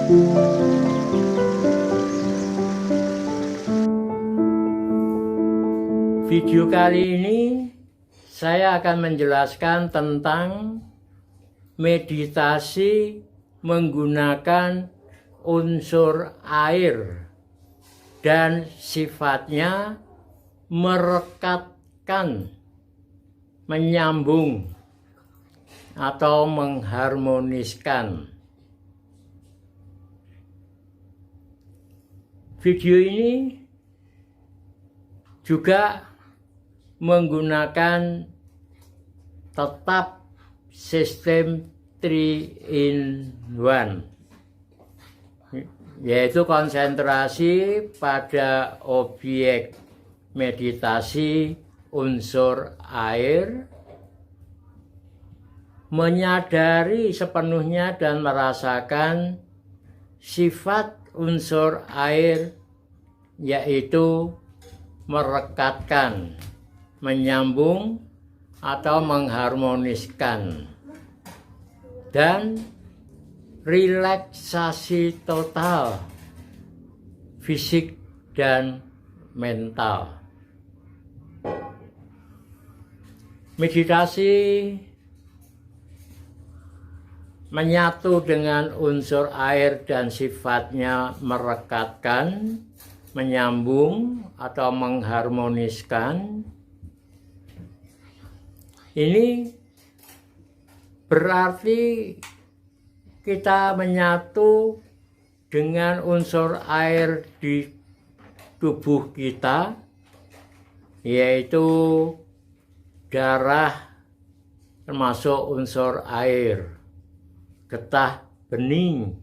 Video kali ini saya akan menjelaskan tentang meditasi menggunakan unsur air dan sifatnya merekatkan, menyambung atau mengharmoniskan. Video ini juga menggunakan tetap sistem 3-in-1, yaitu konsentrasi pada objek meditasi unsur air, menyadari sepenuhnya dan merasakan sifat unsur air, yaitu merekatkan, menyambung atau mengharmoniskan, dan relaksasi total fisik dan mental. Meditasi menyatu dengan unsur air dan sifatnya merekatkan, menyambung atau mengharmoniskan. Ini berarti kita menyatu dengan unsur air di tubuh kita, yaitu darah termasuk unsur air, getah bening,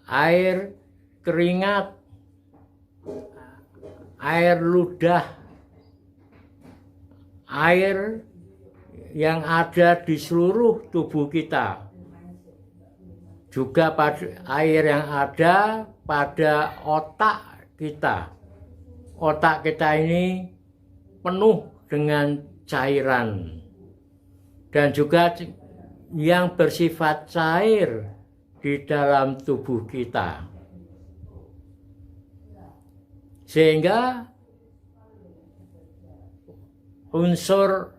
air keringat, air ludah, air yang ada di seluruh tubuh kita, juga air yang ada pada otak kita. Otak kita ini penuh dengan cairan, dan juga yang bersifat cair di dalam tubuh kita. Sehingga unsur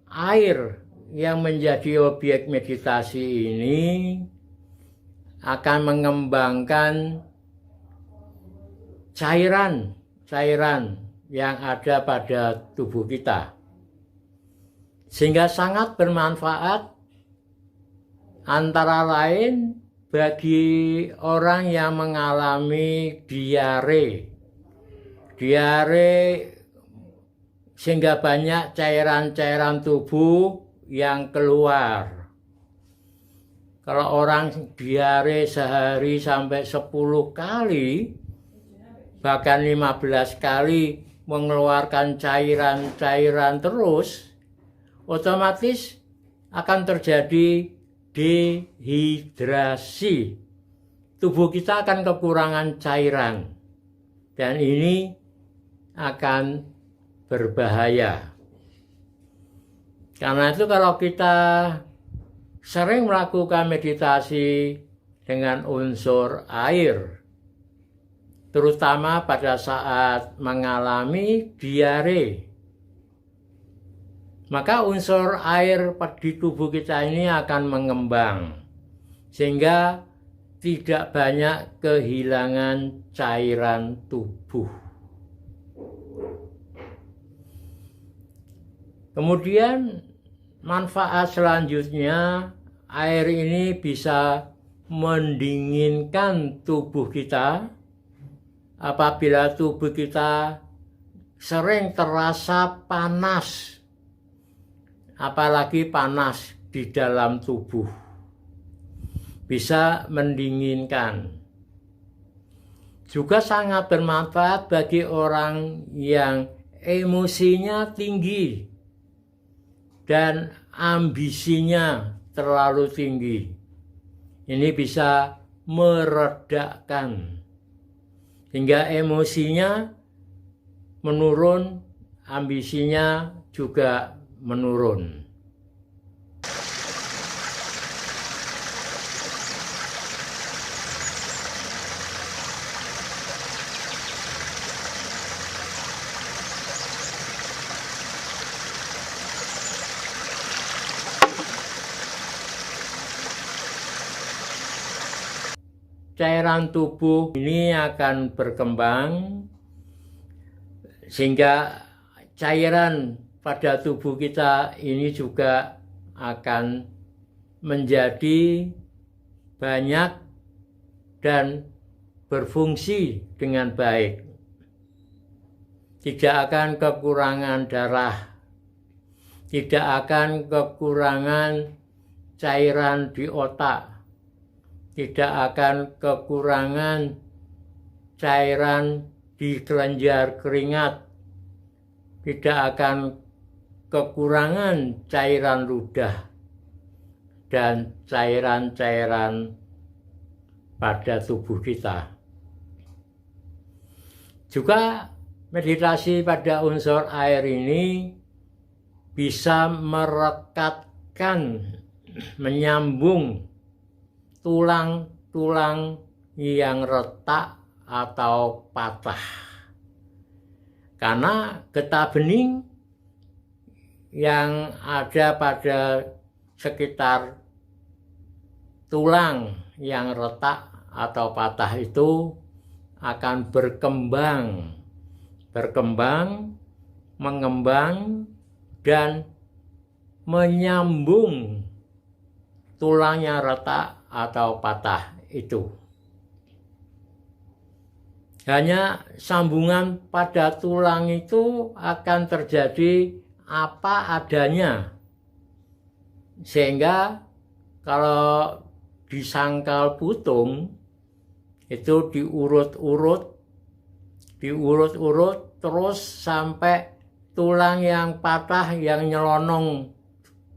air yang menjadi objek meditasi ini akan mengembangkan cairan yang ada pada tubuh kita, sehingga sangat bermanfaat, antara lain bagi orang yang mengalami diare, sehingga banyak cairan-cairan tubuh yang keluar. Kalau orang diare sehari sampai 10 kali, bahkan 15 kali mengeluarkan cairan-cairan terus, otomatis akan terjadi dehidrasi. Tubuh kita akan kekurangan cairan, dan ini akan berbahaya. Karena itu kalau kita sering melakukan meditasi dengan unsur air, terutama pada saat mengalami diare, maka unsur air di tubuh kita ini akan mengembang, sehingga tidak banyak kehilangan cairan tubuh. Kemudian manfaat selanjutnya, air ini bisa mendinginkan tubuh kita. Apabila tubuh kita sering terasa panas, apalagi panas di dalam tubuh, bisa mendinginkan. Juga sangat bermanfaat bagi orang yang emosinya tinggi dan ambisinya terlalu tinggi. Ini bisa meredakan, hingga emosinya menurun, ambisinya juga menurun. cairan tubuh ini akan berkembang sehingga cairan pada tubuh kita ini juga akan menjadi banyak dan berfungsi dengan baik. Tidak akan kekurangan darah, tidak akan kekurangan cairan di otak, tidak akan kekurangan cairan di kelenjar keringat, tidak akan kekurangan cairan ludah dan cairan-cairan pada tubuh kita. Juga meditasi pada unsur air ini bisa merekatkan, menyambung tulang-tulang yang retak atau patah. Karena getah bening yang ada pada sekitar tulang yang retak atau patah itu akan berkembang, mengembang, dan menyambung tulang yang retak atau patah itu. Hanya sambungan pada tulang itu akan terjadi apa adanya. Sehingga kalau disangkal putung itu diurut-urut terus sampai tulang yang patah yang nyelonong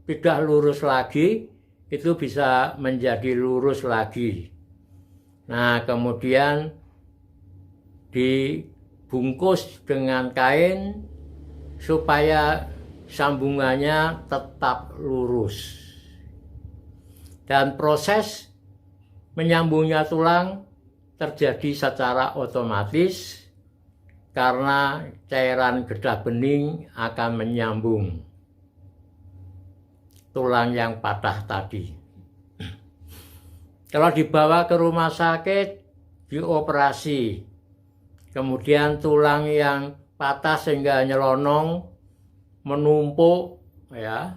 tidak lurus lagi itu bisa menjadi lurus lagi. Nah, kemudian dibungkus dengan kain supaya sambungannya tetap lurus. Dan proses menyambungnya tulang terjadi secara otomatis karena cairan getah bening akan menyambung tulang yang patah tadi. Kalau dibawa ke rumah sakit, dioperasi, kemudian tulang yang patah sehingga nyelonong, menumpuk, ya,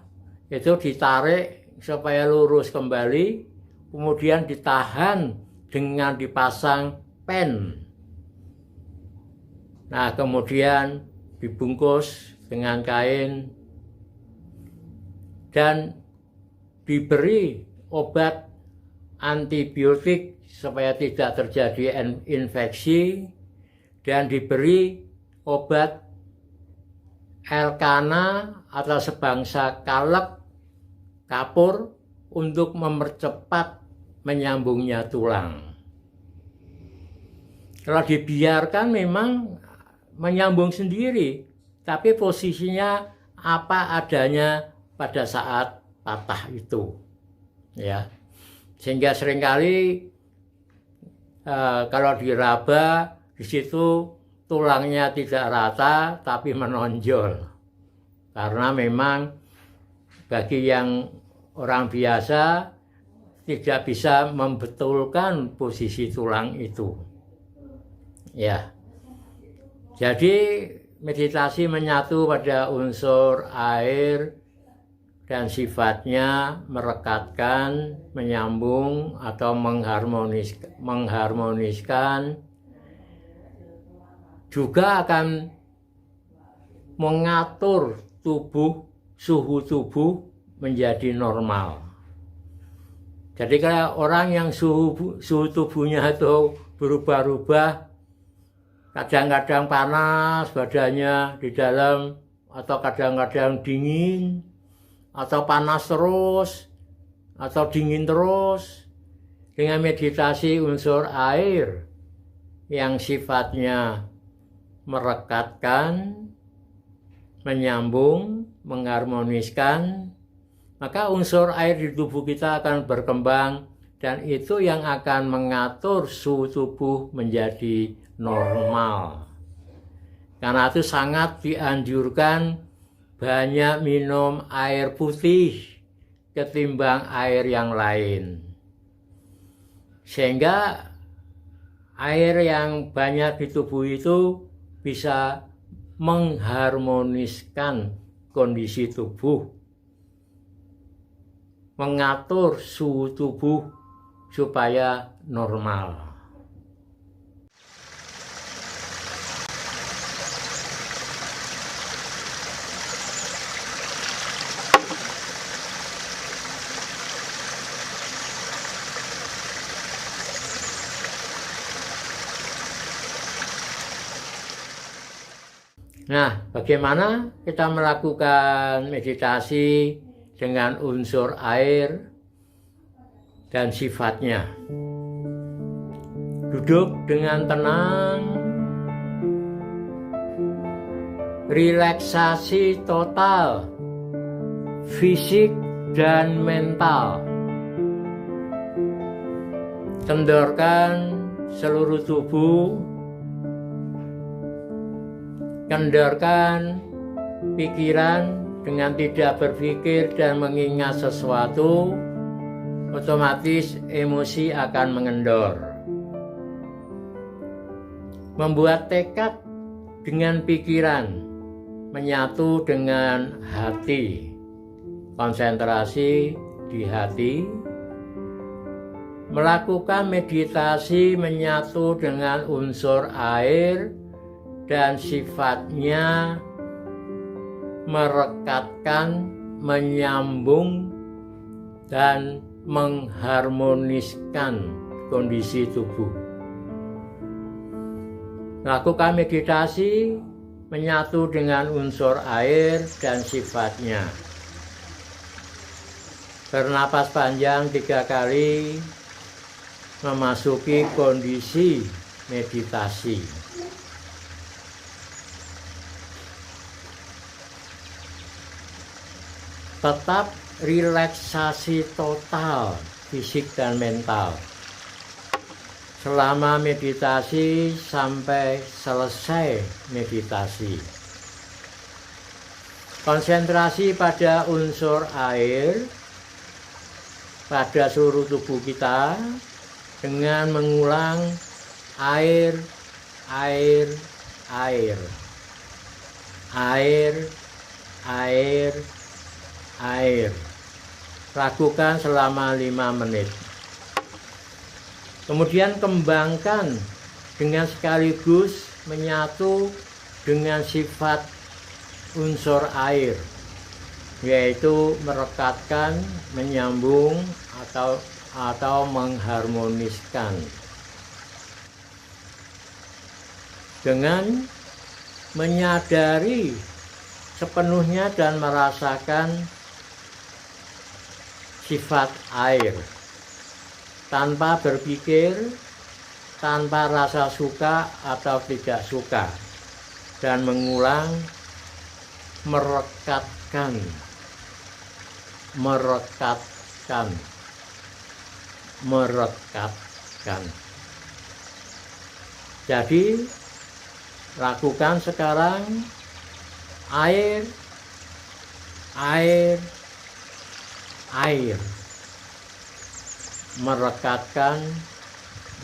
itu ditarik supaya lurus kembali, kemudian ditahan dengan dipasang pen. Nah, kemudian dibungkus dengan kain dan diberi obat antibiotik supaya tidak terjadi infeksi, dan diberi obat Elkana atau sebangsa kalep, kapur, untuk mempercepat menyambungnya tulang. Kalau dibiarkan memang menyambung sendiri, tapi posisinya apa adanya pada saat patah itu, ya. Sehingga seringkali kalau diraba di situ tulangnya tidak rata tapi menonjol, karena memang bagi yang orang biasa tidak bisa membetulkan posisi tulang itu, ya. Jadi meditasi menyatu pada unsur air dan sifatnya merekatkan, menyambung atau mengharmoniskan, juga akan mengatur suhu tubuh menjadi normal. Jadi kalau orang yang suhu tubuhnya itu berubah-ubah, kadang-kadang panas badannya di dalam, atau kadang-kadang dingin, atau panas terus, atau dingin terus, dengan meditasi unsur air yang sifatnya merekatkan, menyambung, mengharmoniskan, maka unsur air di tubuh kita akan berkembang, dan itu yang akan mengatur suhu tubuh menjadi normal. Karena itu sangat dianjurkan banyak minum air putih ketimbang air yang lain. Sehingga air yang banyak di tubuh itu bisa mengharmoniskan kondisi tubuh, mengatur suhu tubuh supaya normal. Nah, bagaimana kita melakukan meditasi dengan unsur air dan sifatnya? Duduk dengan tenang, relaksasi total, fisik dan mental. Kendorkan seluruh tubuh, kendorkan pikiran dengan tidak berpikir dan mengingat sesuatu, otomatis emosi akan mengendor. Membuat tekad dengan pikiran, menyatu dengan hati, konsentrasi di hati, melakukan meditasi menyatu dengan unsur air dan sifatnya, merekatkan, menyambung, dan mengharmoniskan kondisi tubuh. Lakukan meditasi menyatu dengan unsur air dan sifatnya. Bernapas panjang 3 kali, memasuki kondisi meditasi. Tetap relaksasi total fisik dan mental selama meditasi sampai selesai meditasi. Konsentrasi pada unsur air pada seluruh tubuh kita dengan mengulang air, air, air, air, air, air. Lakukan selama 5 menit. Kemudian kembangkan dengan sekaligus menyatu dengan sifat unsur air, yaitu merekatkan, menyambung atau mengharmoniskan. Dengan menyadari sepenuhnya dan merasakan sifat air, tanpa berpikir, tanpa rasa suka atau tidak suka, dan mengulang merekatkan, merekatkan, merekatkan. Jadi lakukan sekarang air, air, air, merekatkan,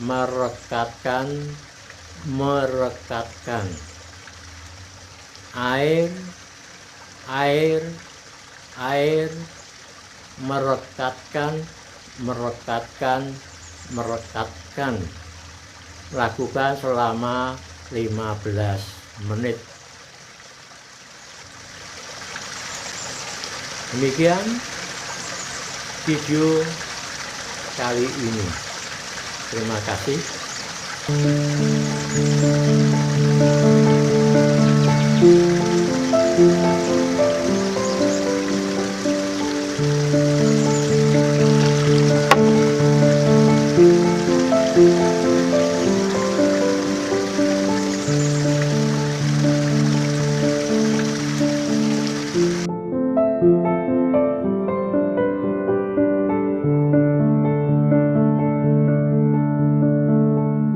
merekatkan, merekatkan. Air, air, air, merekatkan, merekatkan, merekatkan. Lakukan selama 15 menit. Demikian video kali ini. Terima kasih.